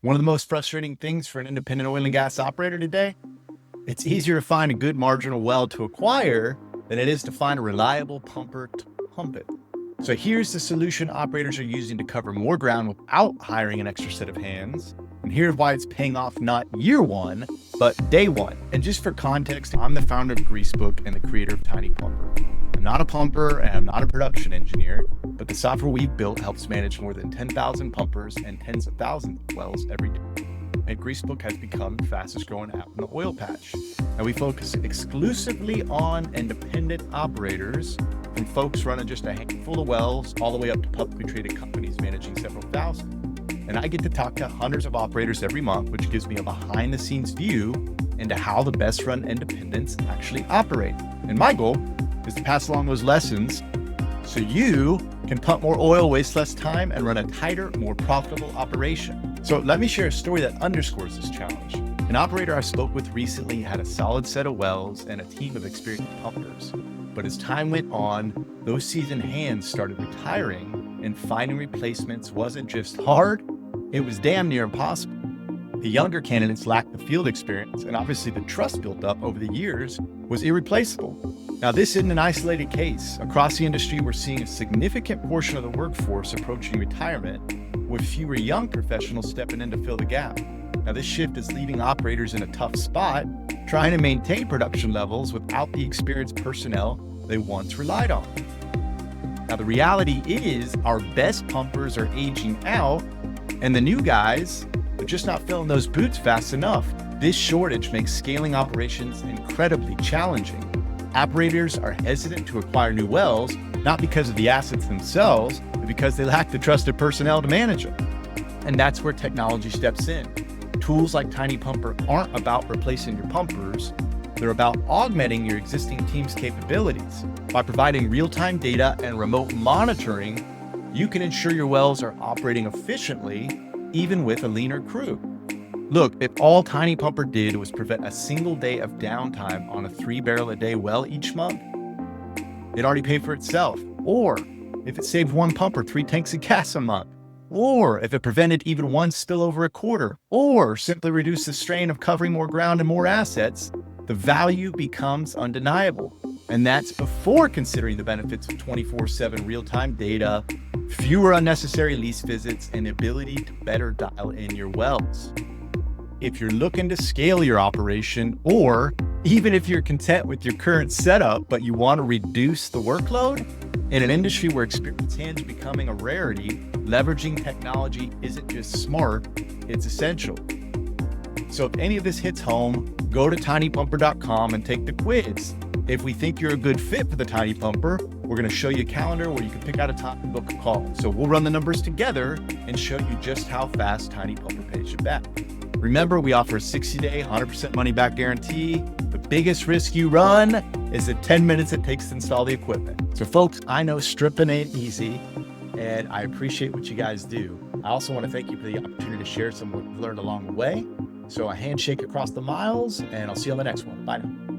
One of the most frustrating things for an independent oil and gas operator today, it's easier to find a good marginal well to acquire than it is to find a reliable pumper to pump it. So here's the solution operators are using to cover more ground without hiring an extra set of hands. And here's why it's paying off not year one, but day one. And just for context, I'm the founder of Greasebook and the creator of TinyPumper. I'm not a pumper and I'm not a production engineer, but the software we've built helps manage more than 10,000 pumpers and tens of thousands of wells every day. And Greasebook has become the fastest growing app in the oil patch. And we focus exclusively on independent operators, from folks running just a handful of wells all the way up to publicly traded companies managing several thousand. And I get to talk to hundreds of operators every month, which gives me a behind the scenes view into how the best run independents actually operate. And my goal is to pass along those lessons so you can pump more oil, waste less time, and run a tighter, more profitable operation. So let me share a story that underscores this challenge. An operator I spoke with recently had a solid set of wells and a team of experienced pumpers. But as time went on, those seasoned hands started retiring, and finding replacements wasn't just hard, it was damn near impossible. The younger candidates lacked the field experience, and obviously the trust built up over the years was irreplaceable. Now, this isn't an isolated case. Across the industry, we're seeing a significant portion of the workforce approaching retirement, with fewer young professionals stepping in to fill the gap. Now, this shift is leaving operators in a tough spot, trying to maintain production levels without the experienced personnel they once relied on. Now, the reality is our best pumpers are aging out, and the new guys are just not filling those boots fast enough. This shortage makes scaling operations incredibly challenging. Operators are hesitant to acquire new wells, not because of the assets themselves, but because they lack the trusted personnel to manage them. And that's where technology steps in. Tools like TinyPumper aren't about replacing your pumpers, they're about augmenting your existing team's capabilities. By providing real-time data and remote monitoring, you can ensure your wells are operating efficiently, even with a leaner crew. Look, if all TinyPumper did was prevent a single day of downtime on a 3-barrel-a-day well each month, it already paid for itself. Or if it saved one pumper 3 tanks of gas a month, or if it prevented even one spillover a quarter, or simply reduced the strain of covering more ground and more assets, the value becomes undeniable. And that's before considering the benefits of 24/7 real-time data, fewer unnecessary lease visits, and the ability to better dial in your wells. If you're looking to scale your operation, or even if you're content with your current setup, but you want to reduce the workload, in an industry where experienced hands are becoming a rarity, leveraging technology isn't just smart, it's essential. So if any of this hits home, go to tinypumper.com and take the quiz. If we think you're a good fit for the TinyPumper, we're going to show you a calendar where you can pick out a time and book a call. So we'll run the numbers together and show you just how fast TinyPumper pays you back. Remember, we offer a 60-day, 100% money-back guarantee. The biggest risk you run is the 10 minutes it takes to install the equipment. So folks, I know stripping ain't easy, and I appreciate what you guys do. I also want to thank you for the opportunity to share some of what we've learned along the way. So a handshake across the miles, and I'll see you on the next one. Bye now.